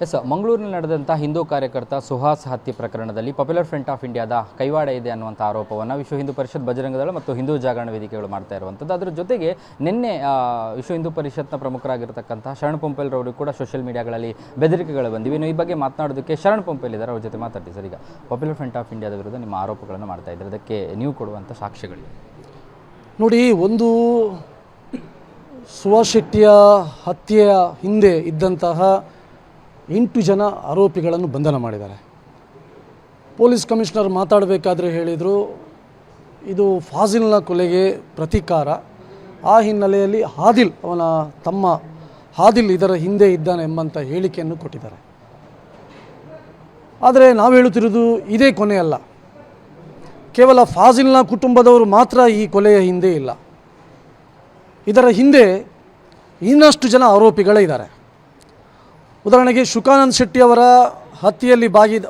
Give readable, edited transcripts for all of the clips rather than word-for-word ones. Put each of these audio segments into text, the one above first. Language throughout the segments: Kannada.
ಎಸ್, ಮಂಗಳೂರಿನಲ್ಲಿ ನಡೆದಂಥ ಹಿಂದೂ ಕಾರ್ಯಕರ್ತ ಸುಹಾಸ್ ಹತ್ಯೆ ಪ್ರಕರಣದಲ್ಲಿ ಪಾಪ್ಯುಲರ್ ಫ್ರಂಟ್ ಆಫ್ ಇಂಡಿಯಾದ ಕೈವಾಡ ಇದೆ ಅನ್ನುವಂಥ ಆರೋಪವನ್ನು ವಿಶ್ವ ಹಿಂದೂ ಪರಿಷತ್, ಬಜರಂಗದಳ ಮತ್ತು ಹಿಂದೂ ಜಾಗರಣ ವೇದಿಕೆಗಳು ಮಾಡ್ತಾ ಇರುವಂಥದ್ದು. ಅದರ ಜೊತೆಗೆ ನಿನ್ನೆ ವಿಶ್ವ ಹಿಂದೂ ಪರಿಷತ್ನ ಪ್ರಮುಖರಾಗಿರ್ತಕ್ಕಂಥ ಶರಣ್ ಪೊಂಪೆಲ್ ರವರು ಕೂಡ ಸೋಷಿಯಲ್ ಮೀಡಿಯಾಗಳಲ್ಲಿ ಬೆದರಿಕೆಗಳು ಬಂದಿವೆ. ಇನ್ನು ಈ ಬಗ್ಗೆ ಮಾತನಾಡೋದಕ್ಕೆ ಶರಣ್ ಪೊಂಪೆಲ್ ಇದ್ದಾರೆ, ಅವ್ರ ಜೊತೆ ಮಾತಾಡ್ತೀವಿ. ಸರ್, ಈಗ ಪಾಪ್ಯುಲರ್ ಫ್ರಂಟ್ ಆಫ್ ಇಂಡಿಯಾದ ವಿರುದ್ಧ ನಿಮ್ಮ ಆರೋಪಗಳನ್ನು ಮಾಡ್ತಾ ಇದ್ದಾರೆ, ಅದಕ್ಕೆ ನೀವು ಕೊಡುವಂಥ ಸಾಕ್ಷ್ಯಗಳಿವೆ? ನೋಡಿ, ಒಂದು ಸುಹಾಸ್ ಶೆಟ್ಟಿಯ ಹತ್ಯೆಯ ಹಿಂದೆ ಇದ್ದಂತಹ 8 ಜನ ಆರೋಪಿಗಳನ್ನು ಬಂಧನ ಮಾಡಿದ್ದಾರೆ. ಪೊಲೀಸ್ ಕಮಿಷನರ್ ಮಾತಾಡಬೇಕಾದ್ರೆ ಹೇಳಿದರು, ಇದು ಫಾಜಿಲ್ನ ಕೊಲೆಗೆ ಪ್ರತೀಕಾರ. ಆ ಹಿನ್ನೆಲೆಯಲ್ಲಿ ಆದಿಲ್, ಅವನ ತಮ್ಮ ಆದಿಲ್ ಇದರ ಹಿಂದೆ ಇದ್ದಾನೆ ಎಂಬಂಥ ಹೇಳಿಕೆಯನ್ನು ಕೊಟ್ಟಿದ್ದಾರೆ. ಆದರೆ ನಾವು ಹೇಳುತ್ತಿರುವುದು ಇದೇ ಕೊನೆಯಲ್ಲ. ಕೇವಲ ಫಾಜಿಲ್ನ ಕುಟುಂಬದವರು ಮಾತ್ರ ಈ ಕೊಲೆಯ ಹಿಂದೆ ಇಲ್ಲ. ಇದರ ಹಿಂದೆ ಇನ್ನಷ್ಟು ಜನ ಆರೋಪಿಗಳೇ ಉದಾಹರಣೆಗೆ ಶುಕಾನಂದ್ ಶೆಟ್ಟಿಯವರ ಹತ್ಯೆಯಲ್ಲಿ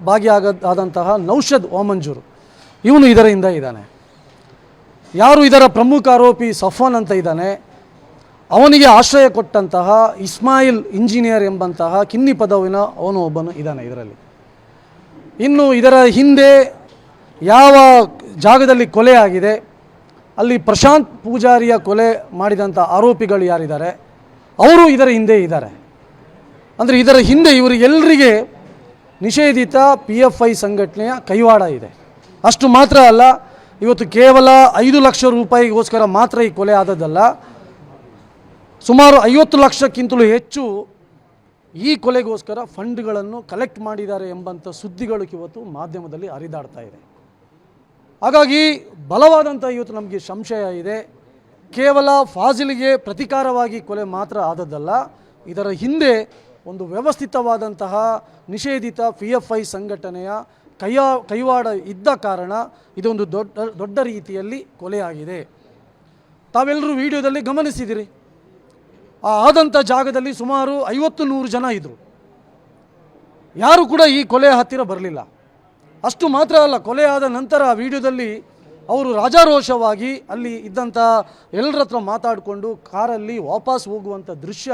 ಭಾಗಿಯಾದಂತಹ ನೌಷದ್ ವಾಮಂಜೂರು, ಇವನು ಇದರಿಂದ ಇದ್ದಾನೆ. ಯಾರು ಇದರ ಪ್ರಮುಖ ಆರೋಪಿ ಸಫಾನ್ ಅಂತ ಇದ್ದಾನೆ, ಅವನಿಗೆ ಆಶ್ರಯ ಕೊಟ್ಟಂತಹ ಇಸ್ಮಾಯಿಲ್ ಇಂಜಿನಿಯರ್ ಎಂಬಂತಹ ಕಿನ್ನಿ ಪದವಿನ ಅವನು ಒಬ್ಬನು ಇದ್ದಾನೆ ಇದರಲ್ಲಿ. ಇನ್ನು ಇದರ ಹಿಂದೆ ಯಾವ ಜಾಗದಲ್ಲಿ ಕೊಲೆ ಆಗಿದೆ, ಅಲ್ಲಿ ಪ್ರಶಾಂತ್ ಪೂಜಾರಿಯ ಕೊಲೆ ಮಾಡಿದಂಥ ಆರೋಪಿಗಳು ಯಾರಿದ್ದಾರೆ ಅವರು ಇದರ ಹಿಂದೆ ಇದ್ದಾರೆ. ಅಂದರೆ ಇದರ ಹಿಂದೆ ಇವರಿಗೆಲ್ಲರಿಗೆ ನಿಷೇಧಿತ PFI ಸಂಘಟನೆಯ ಕೈವಾಡ ಇದೆ. ಅಷ್ಟು ಮಾತ್ರ ಅಲ್ಲ, ಇವತ್ತು ಕೇವಲ 5 ಲಕ್ಷ ರೂಪಾಯಿಗೋಸ್ಕರ ಮಾತ್ರ ಈ ಕೊಲೆ ಆದದ್ದಲ್ಲ, ಸುಮಾರು 50 ಲಕ್ಷಕ್ಕಿಂತಲೂ ಹೆಚ್ಚು ಈ ಕೊಲೆಗೋಸ್ಕರ ಫಂಡ್ಗಳನ್ನು ಕಲೆಕ್ಟ್ ಮಾಡಿದ್ದಾರೆ ಎಂಬಂಥ ಸುದ್ದಿಗಳು ಇವತ್ತು ಮಾಧ್ಯಮದಲ್ಲಿ ಹರಿದಾಡ್ತಾ ಇದೆ. ಹಾಗಾಗಿ ಬಲವಾದಂಥ ಇವತ್ತು ನಮಗೆ ಸಂಶಯ ಇದೆ, ಕೇವಲ ಫಾಜಿಲ್ಗೆ ಪ್ರತೀಕಾರವಾಗಿ ಕೊಲೆ ಮಾತ್ರ ಆದದ್ದಲ್ಲ, ಇದರ ಹಿಂದೆ ಒಂದು ವ್ಯವಸ್ಥಿತವಾದಂತಹ ನಿಷೇಧಿತ PFI ಸಂಘಟನೆಯ ಕೈವಾಡ ಇದ್ದ ಕಾರಣ ಇದೊಂದು ದೊಡ್ಡ ರೀತಿಯಲ್ಲಿ ಕೊಲೆಯಾಗಿದೆ. ತಾವೆಲ್ಲರೂ ವಿಡಿಯೋದಲ್ಲಿ ಗಮನಿಸಿದಿರಿ, ಆದಂಥ ಜಾಗದಲ್ಲಿ ಸುಮಾರು 50-100 ಜನ ಇದ್ದರು. ಯಾರು ಕೂಡ ಈ ಕೊಲೆಯ ಹತ್ತಿರ ಬರಲಿಲ್ಲ. ಅಷ್ಟು ಮಾತ್ರ ಅಲ್ಲ, ಕೊಲೆ ಆದ ನಂತರ ವಿಡಿಯೋದಲ್ಲಿ ಅವರು ರಾಜಾರೋಷವಾಗಿ ಅಲ್ಲಿ ಇದ್ದಂಥ ಎಲ್ಲರ ಹತ್ರ ಮಾತಾಡಿಕೊಂಡು ಕಾರಲ್ಲಿ ವಾಪಸ್ ಹೋಗುವಂಥ ದೃಶ್ಯ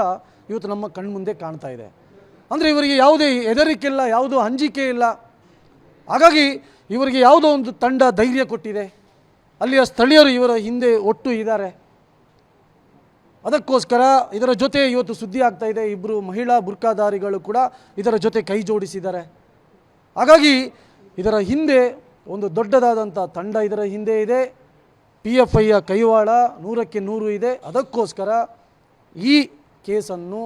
ಇವತ್ತು ನಮ್ಮ ಕಣ್ಮುಂದೆ ಕಾಣ್ತಾ ಇದೆ. ಅಂದರೆ ಇವರಿಗೆ ಯಾವುದೇ ಹೆದರಿಕೆ ಇಲ್ಲ, ಯಾವುದೋ ಅಂಜಿಕೆ ಇಲ್ಲ. ಹಾಗಾಗಿ ಇವರಿಗೆ ಯಾವುದೋ ಒಂದು ತಂಡ ಧೈರ್ಯ ಕೊಟ್ಟಿದೆ, ಅಲ್ಲಿಯ ಸ್ಥಳೀಯರು ಇವರ ಹಿಂದೆ ಒಟ್ಟು ಇದ್ದಾರೆ. ಅದಕ್ಕೋಸ್ಕರ ಇದರ ಜೊತೆ ಇವತ್ತು ಸುದ್ದಿ ಆಗ್ತಾ ಇದೆ, ಇಬ್ಬರು ಮಹಿಳಾ ಬುರ್ಕಾಧಾರಿಗಳು ಕೂಡ ಇದರ ಜೊತೆ ಕೈ ಜೋಡಿಸಿದ್ದಾರೆ. ಹಾಗಾಗಿ ಇದರ ಹಿಂದೆ ಒಂದು ದೊಡ್ಡದಾದಂಥ ತಂಡ ಇದರ ಹಿಂದೆ ಇದೆ. PFIಯ ಕೈವಾಡ 100ಕ್ಕೆ 100 ಇದೆ. ಅದಕ್ಕೋಸ್ಕರ ಈ ಕೇಸನ್ನು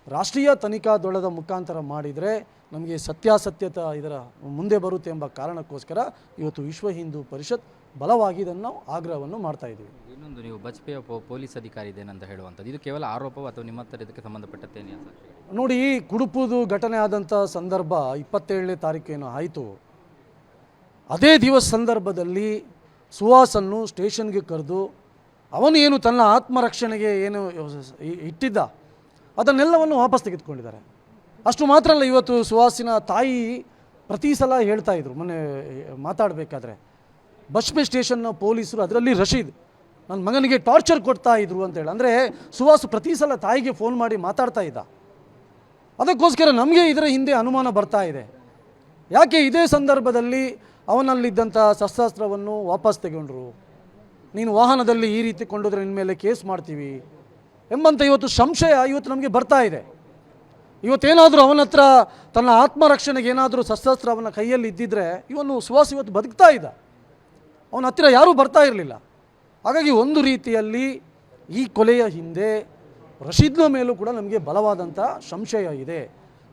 ರಾಷ್ಟ್ರೀಯ ತನಿಖಾ ದಳದ ಮುಖಾಂತರ ಮಾಡಿದರೆ ನಮಗೆ ಸತ್ಯಾಸತ್ಯತೆ ಇದರ ಮುಂದೆ ಬರುತ್ತೆ ಎಂಬ ಕಾರಣಕ್ಕೋಸ್ಕರ ಇವತ್ತು ವಿಶ್ವ ಹಿಂದೂ ಪರಿಷತ್ ಬಲವಾಗಿ ಇದನ್ನು ಆಗ್ರಹವನ್ನು ಮಾಡ್ತಾ ಇದ್ದೀವಿ. ಇನ್ನೊಂದು, ನೀವು ಬಜ್ಪೆಯ ಪೊಲೀಸ್ ಅಧಿಕಾರಿ ಇದೇನಂತ ಹೇಳುವಂಥದ್ದು, ಇದು ಕೇವಲ ಆರೋಪವೋ ಅಥವಾ ನಿಮ್ಮ ಹತ್ತಿರ ಇದಕ್ಕೆ ಸಂಬಂಧಪಟ್ಟದ್ದೇನೆ? ನೋಡಿ, ಕುಡುಪುದು ಘಟನೆ ಆದಂಥ ಸಂದರ್ಭ 27ನೇ ತಾರೀಕೇನು ಆಯಿತು, ಅದೇ ದಿವಸ ಸಂದರ್ಭದಲ್ಲಿ ಸುಹಾಸನ್ನು ಸ್ಟೇಷನ್ಗೆ ಕರೆದು ಅವನು ಏನು ತನ್ನ ಆತ್ಮರಕ್ಷಣೆಗೆ ಏನು ಇಟ್ಟಿದ್ದ ಅದನ್ನೆಲ್ಲವನ್ನು ವಾಪಸ್ ತೆಗೆದುಕೊಂಡಿದ್ದಾರೆ. ಅಷ್ಟು ಮಾತ್ರ ಅಲ್ಲ, ಇವತ್ತು ಸುಹಾಸಿನ ತಾಯಿ ಪ್ರತಿ ಸಲ ಹೇಳ್ತಾ ಇದ್ರು, ಮೊನ್ನೆ ಮಾತಾಡಬೇಕಾದ್ರೆ ಬಜ್ಪೆ ಸ್ಟೇಷನ್ನ ಪೊಲೀಸರು, ಅದರಲ್ಲಿ ರಶೀದ್, ನನ್ನ ಮಗನಿಗೆ ಟಾರ್ಚರ್ ಕೊಡ್ತಾ ಇದ್ರು ಅಂತೇಳಿ. ಅಂದರೆ ಸುಹಾಸ್ ಪ್ರತಿ ಸಲ ತಾಯಿಗೆ ಫೋನ್ ಮಾಡಿ ಮಾತಾಡ್ತಾ ಇದ್ದ. ಅದಕ್ಕೋಸ್ಕರ ನಮಗೆ ಇದರ ಹಿಂದೆ ಅನುಮಾನ ಬರ್ತಾ ಇದೆ. ಯಾಕೆ ಇದೇ ಸಂದರ್ಭದಲ್ಲಿ ಅವನಲ್ಲಿದ್ದಂಥ ಶಸ್ತ್ರಾಸ್ತ್ರವನ್ನು ವಾಪಸ್ ತೆಗೊಂಡ್ರು, ನೀನು ವಾಹನದಲ್ಲಿ ಈ ರೀತಿ ಕೊಂಡೋದ್ರೆ ನಿನ್ನ ಮೇಲೆ ಕೇಸ್ ಮಾಡ್ತೀವಿ ಎಂಬಂಥ ಇವತ್ತು ಸಂಶಯ ಇವತ್ತು ನಮಗೆ ಬರ್ತಾ ಇದೆ. ಇವತ್ತೇನಾದರೂ ಅವನ ಹತ್ರ ತನ್ನ ಆತ್ಮರಕ್ಷಣೆಗೆ ಏನಾದರೂ ಶಸ್ತ್ರಾಸ್ತ್ರ ಅವನ ಕೈಯಲ್ಲಿ ಇದ್ದಿದ್ದರೆ ಇವನು ಸುಹಾಸ್ ಇವತ್ತು ಬದುಕ್ತಾ ಇದ್ದ, ಅವನ ಹತ್ತಿರ ಯಾರೂ ಬರ್ತಾ ಇರಲಿಲ್ಲ. ಹಾಗಾಗಿ ಒಂದು ರೀತಿಯಲ್ಲಿ ಈ ಕೊಲೆಯ ಹಿಂದೆ ರಶೀದ್ನ ಮೇಲೂ ಕೂಡ ನಮಗೆ ಬಲವಾದಂಥ ಸಂಶಯ ಇದೆ.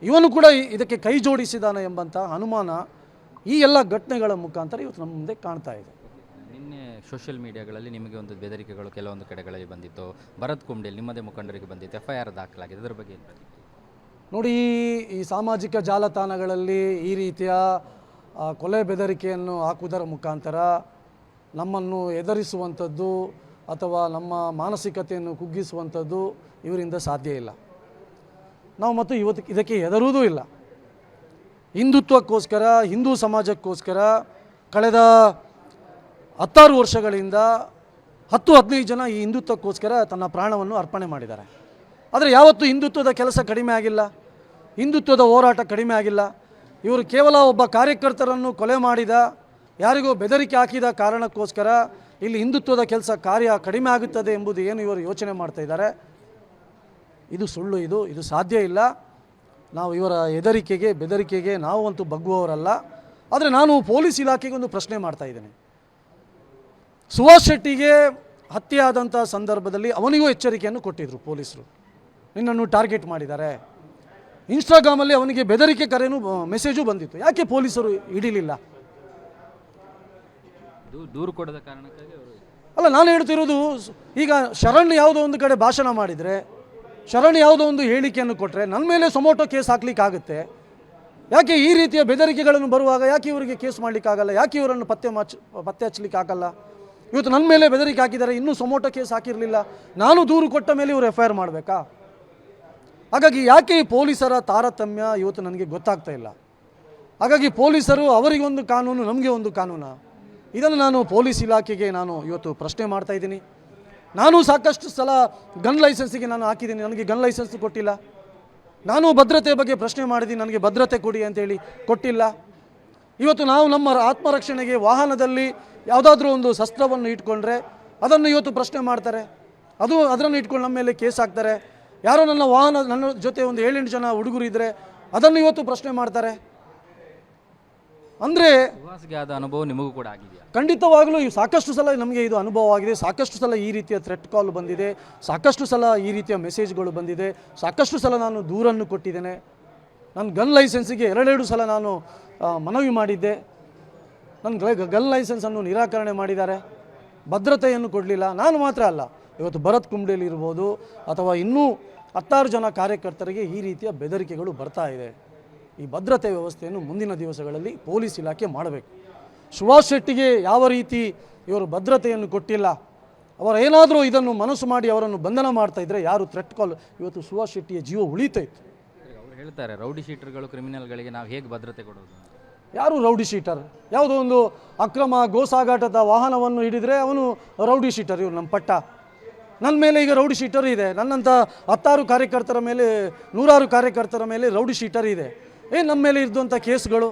ಇವನು ಕೂಡ ಇದಕ್ಕೆ ಕೈ ಜೋಡಿಸಿದಾನೆ ಎಂಬಂಥ ಅನುಮಾನ ಈ ಎಲ್ಲ ಘಟನೆಗಳ ಮುಖಾಂತರ ಇವತ್ತು ನಮ್ಮ ಮುಂದೆ ಕಾಣ್ತಾ ಇದೆ. ನಿನ್ನೆ ಸೋಷಿಯಲ್ ಮೀಡಿಯಾಗಳಲ್ಲಿ ನಿಮಗೆ ಒಂದು ಬೆದರಿಕೆಗಳು ಕೆಲವೊಂದು ಕಡೆಗಳಲ್ಲಿ ಬಂದಿತ್ತು, ಭರತ್ ಕುಂಬ್ಡೆಲ್ ನಿಮ್ಮದೇ ಮುಖಂಡರಿಗೆ ಬಂದಿತ್ತು, FIR ದಾಖಲಾಗಿದೆ, ಅದರ ಬಗ್ಗೆ? ನೋಡಿ, ಈ ಸಾಮಾಜಿಕ ಜಾಲತಾಣಗಳಲ್ಲಿ ಈ ರೀತಿಯ ಕೊಲೆ ಬೆದರಿಕೆಯನ್ನು ಹಾಕುವುದರ ಮುಖಾಂತರ ನಮ್ಮನ್ನು ಎದುರಿಸುವಂಥದ್ದು ಅಥವಾ ನಮ್ಮ ಮಾನಸಿಕತೆಯನ್ನು ಕುಗ್ಗಿಸುವಂಥದ್ದು ಇವರಿಂದ ಸಾಧ್ಯ ಇಲ್ಲ. ನಾವು ಮತ್ತು ಇದಕ್ಕೆ ಹೆದರುವುದೂ ಇಲ್ಲ. ಹಿಂದುತ್ವಕ್ಕೋಸ್ಕರ, ಹಿಂದೂ ಸಮಾಜಕ್ಕೋಸ್ಕರ ಕಳೆದ 16 ವರ್ಷಗಳಿಂದ 10-15 ಜನ ಈ ಹಿಂದುತ್ವಕ್ಕೋಸ್ಕರ ತನ್ನ ಪ್ರಾಣವನ್ನು ಅರ್ಪಣೆ ಮಾಡಿದ್ದಾರೆ. ಆದರೆ ಯಾವತ್ತೂ ಹಿಂದುತ್ವದ ಕೆಲಸ ಕಡಿಮೆ ಆಗಿಲ್ಲ. ಹಿಂದುತ್ವದ ಹೋರಾಟ ಕಡಿಮೆ ಆಗಿಲ್ಲ. ಇವರು ಕೇವಲ ಒಬ್ಬ ಕಾರ್ಯಕರ್ತರನ್ನು ಕೊಲೆ ಮಾಡಿದ, ಯಾರಿಗೋ ಬೆದರಿಕೆ ಹಾಕಿದ ಕಾರಣಕ್ಕೋಸ್ಕರ ಇಲ್ಲಿ ಹಿಂದುತ್ವದ ಕಾರ್ಯ ಕಡಿಮೆ ಆಗುತ್ತದೆ ಎಂಬುದು ಏನು ಇವರು ಯೋಚನೆ ಮಾಡ್ತಾ ಇದ್ದಾರೆ, ಇದು ಸುಳ್ಳು. ಇದು ಸಾಧ್ಯ ಇಲ್ಲ. ನಾವು ಇವರ ಹೆದರಿಕೆಗೆ ಬೆದರಿಕೆಗೆ ನಾವು ಅಂತೂ ಬಗ್ಗುವವರಲ್ಲ. ಆದರೆ ನಾನು ಪೊಲೀಸ್ ಇಲಾಖೆಗೆ ಒಂದು ಪ್ರಶ್ನೆ ಮಾಡ್ತಾ ಇದ್ದೇನೆ. ಸುಭಾಷ್ ಶೆಟ್ಟಿಗೆ ಹತ್ಯೆ ಆದಂಥ ಸಂದರ್ಭದಲ್ಲಿ ಅವನಿಗೂ ಎಚ್ಚರಿಕೆಯನ್ನು ಕೊಟ್ಟಿದ್ದರು ಪೊಲೀಸರು, ನಿನ್ನನ್ನು ಟಾರ್ಗೆಟ್ ಮಾಡಿದ್ದಾರೆ. ಇನ್ಸ್ಟಾಗ್ರಾಮಲ್ಲಿ ಅವನಿಗೆ ಬೆದರಿಕೆ ಕರೆನೂ ಮೆಸೇಜು ಬಂದಿತ್ತು. ಯಾಕೆ ಪೊಲೀಸರು ಹಿಡಿಲಿಲ್ಲ? ದೂರು ಕೊಡದ ಕಾರಣಕ್ಕಾಗಿ ಅಲ್ಲ, ನಾನು ಹೇಳ್ತಿರೋದು, ಈಗ ಶರಣ್ ಯಾವುದೋ ಒಂದು ಕಡೆ ಭಾಷಣ ಮಾಡಿದರೆ, ಶರಣ್ ಯಾವುದೋ ಒಂದು ಹೇಳಿಕೆಯನ್ನು ಕೊಟ್ಟರೆ ನನ್ನ ಮೇಲೆ ಸೊಮೋಟೋ ಕೇಸ್ ಹಾಕ್ಲಿಕ್ಕಾಗುತ್ತೆ. ಯಾಕೆ ಈ ರೀತಿಯ ಬೆದರಿಕೆಗಳನ್ನು ಬರುವಾಗ ಯಾಕೆ ಇವರಿಗೆ ಕೇಸ್ ಮಾಡಲಿಕ್ಕಾಗಲ್ಲ? ಯಾಕೆ ಇವರನ್ನು ಪತ್ತೆ ಹಚ್ಚಲಿಕ್ಕೆ ಆಗಲ್ಲ? ಇವತ್ತು ನನ್ನ ಮೇಲೆ ಬೆದರಿಕೆ ಹಾಕಿದ್ದಾರೆ, ಇನ್ನೂ ಸೊಮೋಟೋ ಕೇಸ್ ಹಾಕಿರಲಿಲ್ಲ, ನಾನು ದೂರು ಕೊಟ್ಟ ಮೇಲೆ ಇವರು FIR ಮಾಡಬೇಕಾ? ಹಾಗಾಗಿ ಯಾಕೆ ಈ ಪೊಲೀಸರ ತಾರತಮ್ಯ ಇವತ್ತು ನನಗೆ ಗೊತ್ತಾಗ್ತಾ ಇಲ್ಲ. ಹಾಗಾಗಿ ಪೊಲೀಸರು ಅವರಿಗೊಂದು ಕಾನೂನು, ನಮಗೆ ಒಂದು ಕಾನೂನು, ಇದನ್ನು ನಾನು ಪೊಲೀಸ್ ಇಲಾಖೆಗೆ ನಾನು ಇವತ್ತು ಪ್ರಶ್ನೆ ಮಾಡ್ತಾ ಇದ್ದೀನಿ. ನಾನು ಸಾಕಷ್ಟು ಸಲ ಗನ್ ಲೈಸೆನ್ಸಿಗೆ ನಾನು ಹಾಕಿದ್ದೀನಿ, ನನಗೆ ಗನ್ ಲೈಸೆನ್ಸ್ ಕೊಟ್ಟಿಲ್ಲ. ನಾನು ಭದ್ರತೆ ಬಗ್ಗೆ ಪ್ರಶ್ನೆ ಮಾಡಿದ್ದೀನಿ, ನನಗೆ ಭದ್ರತೆ ಕೊಡಿ ಅಂತೇಳಿ ಕೊಟ್ಟಿಲ್ಲ. ಇವತ್ತು ನಾವು ನಮ್ಮ ಆತ್ಮರಕ್ಷಣೆಗೆ ವಾಹನದಲ್ಲಿ ಯಾವುದಾದ್ರೂ ಒಂದು ಶಸ್ತ್ರವನ್ನು ಇಟ್ಕೊಂಡ್ರೆ ಅದನ್ನು ಇವತ್ತು ಪ್ರಶ್ನೆ ಮಾಡ್ತಾರೆ, ಅದನ್ನು ಇಟ್ಕೊಂಡು ನಮ್ಮ ಮೇಲೆ ಕೇಸ್ ಹಾಕ್ತಾರೆ. ಯಾರೋ ನನ್ನ ಜೊತೆ ಒಂದು 7-8 ಜನ ಹುಡುಗರು ಇದ್ದರೆ ಅದನ್ನು ಇವತ್ತು ಪ್ರಶ್ನೆ ಮಾಡ್ತಾರೆ. ಅಂದರೆ ಸುಹಾಸ್ಗೆ ಆದ ಅನುಭವ ನಿಮಗೂ ಕೂಡ ಆಗಿದೆಯಾ? ಖಂಡಿತವಾಗಲೂ ಸಾಕಷ್ಟು ಸಲ ನಮಗೆ ಇದು ಅನುಭವ ಆಗಿದೆ. ಸಾಕಷ್ಟು ಸಲ ಈ ರೀತಿಯ ಥ್ರೆಟ್ ಕಾಲ್ ಬಂದಿದೆ, ಸಾಕಷ್ಟು ಸಲ ಈ ರೀತಿಯ ಮೆಸೇಜ್ಗಳು ಬಂದಿದೆ, ಸಾಕಷ್ಟು ಸಲ ನಾನು ದೂರನ್ನು ಕೊಟ್ಟಿದ್ದೇನೆ. ನನ್ನ ಗನ್ ಲೈಸೆನ್ಸಿಗೆ 2 ಸಲ ನಾನು ಮನವಿ ಮಾಡಿದ್ದೆ. ನನ್ನ ಗನ್ ಲೈಸೆನ್ಸನ್ನು ನಿರಾಕರಣೆ ಮಾಡಿದ್ದಾರೆ, ಭದ್ರತೆಯನ್ನು ಕೊಡಲಿಲ್ಲ. ನಾನು ಮಾತ್ರ ಅಲ್ಲ, ಇವತ್ತು ಭರತ್ ಕುಂಬ್ಳೇಲಿ ಇರ್ಬೋದು ಅಥವಾ ಇನ್ನೂ 10 ಜನ ಕಾರ್ಯಕರ್ತರಿಗೆ ಈ ರೀತಿಯ ಬೆದರಿಕೆಗಳು ಬರ್ತಾ ಇದೆ. ಈ ಭದ್ರತೆ ವ್ಯವಸ್ಥೆಯನ್ನು ಮುಂದಿನ ದಿವಸಗಳಲ್ಲಿ ಪೊಲೀಸ್ ಇಲಾಖೆ ಮಾಡಬೇಕು. ಸುಭಾಷ್ ಶೆಟ್ಟಿಗೆ ಯಾವ ರೀತಿ ಇವರು ಭದ್ರತೆಯನ್ನು ಕೊಟ್ಟಿಲ್ಲ, ಅವರೇನಾದರೂ ಇದನ್ನು ಮನಸ್ಸು ಮಾಡಿ ಅವರನ್ನು ಬಂಧನ ಮಾಡ್ತಾ ಇದ್ದರೆ, ಯಾರು ಥ್ರೆಟ್ ಕಾಲ್, ಇವತ್ತು ಸುಭಾಷ್ ಶೆಟ್ಟಿಯ ಜೀವ ಉಳಿತಾಯಿತ್ತು. ಅವರು ಹೇಳ್ತಾರೆ, ರೌಡಿ ಶೀಟರ್ಗಳು ಕ್ರಿಮಿನಲ್ಗಳಿಗೆ ನಾವು ಹೇಗೆ ಭದ್ರತೆ ಕೊಡೋದು? ಯಾರು ರೌಡಿ ಶೀಟರ್? ಯಾವುದೋ ಒಂದು ಅಕ್ರಮ ಗೋಸಾಗಾಟದ ವಾಹನವನ್ನು ಹಿಡಿದರೆ ಅವನು ರೌಡಿ ಶೀಟರ್. ಇವರು ನಮ್ಮ ಪಟ್ಟ, ನನ್ನ ಮೇಲೆ ಈಗ ರೌಡಿ ಶೀಟರ್ ಇದೆ, ನನ್ನಂಥ 10 ಕಾರ್ಯಕರ್ತರ ಮೇಲೆ, 100 ಕಾರ್ಯಕರ್ತರ ಮೇಲೆ ರೌಡಿ ಶೀಟರ್ ಇದೆ. ನಮ್ಮ ಮೇಲೆ ಇದ್ದಂಥ ಕೇಸ್ಗಳು,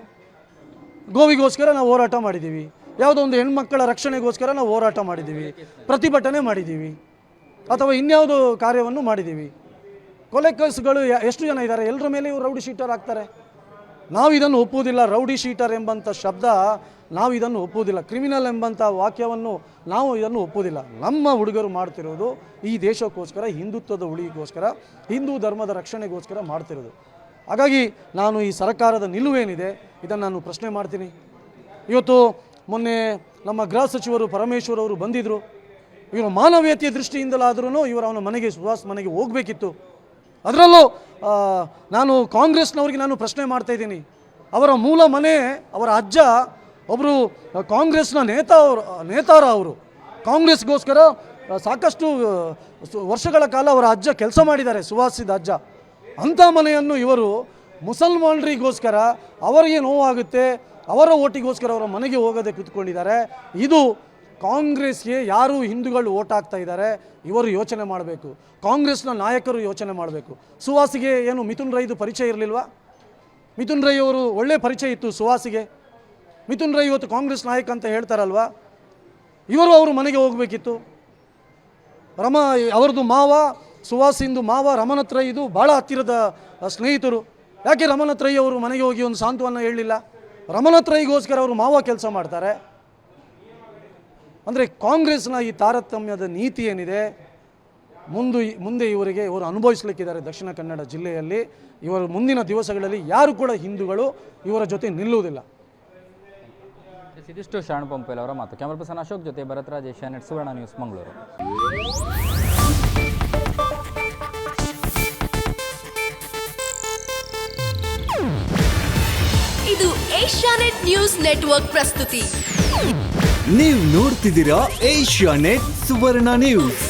ಗೋವಿಗೋಸ್ಕರ ನಾವು ಹೋರಾಟ ಮಾಡಿದ್ದೀವಿ, ಯಾವುದೋ ಒಂದು ಹೆಣ್ಮಕ್ಕಳ ರಕ್ಷಣೆಗೋಸ್ಕರ ನಾವು ಹೋರಾಟ ಮಾಡಿದ್ದೀವಿ, ಪ್ರತಿಭಟನೆ ಮಾಡಿದ್ದೀವಿ, ಅಥವಾ ಇನ್ಯಾವುದೋ ಕಾರ್ಯವನ್ನು ಮಾಡಿದ್ದೀವಿ. ಕೊಲೆ ಕೇಸ್ಗಳು ಎಷ್ಟು ಜನ ಇದ್ದಾರೆ, ಎಲ್ಲರ ಮೇಲೆ ಇವರು ರೌಡಿ ಶೀಟರ್ ಆಗ್ತಾರೆ. ನಾವು ಇದನ್ನು ಒಪ್ಪುವುದಿಲ್ಲ. ರೌಡಿ ಶೀಟರ್ ಎಂಬಂಥ ಶಬ್ದ ನಾವು ಇದನ್ನು ಒಪ್ಪುವುದಿಲ್ಲ. ಕ್ರಿಮಿನಲ್ ಎಂಬಂಥ ವಾಕ್ಯವನ್ನು ನಾವು ಇದನ್ನು ಒಪ್ಪುವುದಿಲ್ಲ. ನಮ್ಮ ಹುಡುಗರು ಮಾಡ್ತಿರೋದು ಈ ದೇಶಕ್ಕೋಸ್ಕರ, ಹಿಂದುತ್ವದ ಉಳಿಗೋಸ್ಕರ, ಹಿಂದೂ ಧರ್ಮದ ರಕ್ಷಣೆಗೋಸ್ಕರ ಮಾಡ್ತಿರೋದು. ಹಾಗಾಗಿ ನಾನು ಈ ಸರ್ಕಾರದ ನಿಲುವೇನಿದೆ ಇದನ್ನು ನಾನು ಪ್ರಶ್ನೆ ಮಾಡ್ತೀನಿ. ಇವತ್ತು ಮೊನ್ನೆ ನಮ್ಮ ಗೃಹ ಸಚಿವರು ಪರಮೇಶ್ವರ್ ಅವರು ಬಂದಿದ್ದರು. ಇವರು ಮಾನವೀಯತೆಯ ದೃಷ್ಟಿಯಿಂದಲಾದ್ರೂ ಇವರು ಅವನ ಮನೆಗೆ, ಸುಹಾಸ್ ಮನೆಗೆ ಹೋಗಬೇಕಿತ್ತು. ಅದರಲ್ಲೂ ನಾನು ಕಾಂಗ್ರೆಸ್ನವ್ರಿಗೆ ನಾನು ಪ್ರಶ್ನೆ ಮಾಡ್ತಾ ಇದ್ದೀನಿ. ಅವರ ಮೂಲ ಮನೆ, ಅವರ ಅಜ್ಜ ಒಬ್ಬರು ಕಾಂಗ್ರೆಸ್ನ ನೇತಾರ. ಅವರು ಕಾಂಗ್ರೆಸ್ಗೋಸ್ಕರ ಸಾಕಷ್ಟು ವರ್ಷಗಳ ಕಾಲ ಅವರ ಅಜ್ಜ ಕೆಲಸ ಮಾಡಿದ್ದಾರೆ, ಸುಹಾಸಿದ ಅಜ್ಜ. ಅಂಥ ಮನೆಯನ್ನು ಇವರು ಮುಸಲ್ಮಾನರಿಗೋಸ್ಕರ, ಅವರಿಗೆ ನೋವಾಗುತ್ತೆ, ಅವರ ಓಟಿಗೋಸ್ಕರ ಅವರ ಮನೆಗೆ ಹೋಗದೆ ಕೂತ್ಕೊಂಡಿದ್ದಾರೆ. ಇದು ಕಾಂಗ್ರೆಸ್ಗೆ ಯಾರು ಹಿಂದೂಗಳು ಓಟ್ ಹಾಕ್ತಾ ಇದ್ದಾರೆ ಇವರು ಯೋಚನೆ ಮಾಡಬೇಕು. ಕಾಂಗ್ರೆಸ್ನ ನಾಯಕರು ಯೋಚನೆ ಮಾಡಬೇಕು. ಸುಹಾಸಿಗೆ ಏನು ಮಿಥುನ್ ರೈದು ಪರಿಚಯ ಇರಲಿಲ್ವಾ? ಮಿಥುನ್ ರೈ ಅವರು ಒಳ್ಳೆ ಪರಿಚಯ ಇತ್ತು ಸುಹಾಸಿಗೆ. ಮಿಥುನ್ ರೈ ಇವತ್ತು ಕಾಂಗ್ರೆಸ್ ನಾಯಕ ಅಂತ ಹೇಳ್ತಾರಲ್ವಾ, ಇವರು ಅವರು ಮನೆಗೆ ಹೋಗಬೇಕಿತ್ತು. ಅವರದ್ದು ಮಾವ, ಸುಹಾಸಿಂದು ಮಾವ ರಮನಾಥ್ ರೈ ಇದು ಭಾಳ ಹತ್ತಿರದ ಸ್ನೇಹಿತರು. ಯಾಕೆ ರಮನಾಥ್ ರೈ ಅವರು ಮನೆಗೆ ಹೋಗಿ ಒಂದು ಸಾಂತ್ವನ ಹೇಳಲಿಲ್ಲ? ರಮನಾಥ್ ರೈಗೋಸ್ಕರ ಅವರು ಮಾವ ಕೆಲಸ ಮಾಡ್ತಾರೆ. ಅಂದರೆ ಕಾಂಗ್ರೆಸ್ನ ಈ ತಾರತಮ್ಯದ ನೀತಿ ಏನಿದೆ, ಮುಂದೆ ಇವರು ಅನುಭವಿಸಲಿಕ್ಕಿದ್ದಾರೆ. ದಕ್ಷಿಣ ಕನ್ನಡ ಜಿಲ್ಲೆಯಲ್ಲಿ ಇವರು ಮುಂದಿನ ದಿವಸಗಳಲ್ಲಿ ಯಾರು ಕೂಡ ಹಿಂದೂಗಳು ಇವರ ಜೊತೆ ನಿಲ್ಲುವುದಿಲ್ಲ. ಇದಿಷ್ಟು ಶರಣ್ ಪಂಪೇಲ್ ಅವರ ಮಾತು. ಕ್ಯಾಮರಾ ಪರ್ಸನ್ ಅಶೋಕ್ ಜೊತೆ ಭರತರಾಜ್, ಏಷ್ಯಾನೆಟ್ ಸುವರ್ಣ ನ್ಯೂಸ್, ಮಂಗಳೂರು. ಇದು ಏಷ್ಯಾನೆಟ್ ನ್ಯೂಸ್ ನೆಟ್ವರ್ಕ್ ಪ್ರಸ್ತುತಿ. ನೀವು ನೋಡ್ತಿದ್ದೀರಾ ಏಷ್ಯಾನೆಟ್ ಸುವರ್ಣ ನ್ಯೂಸ್.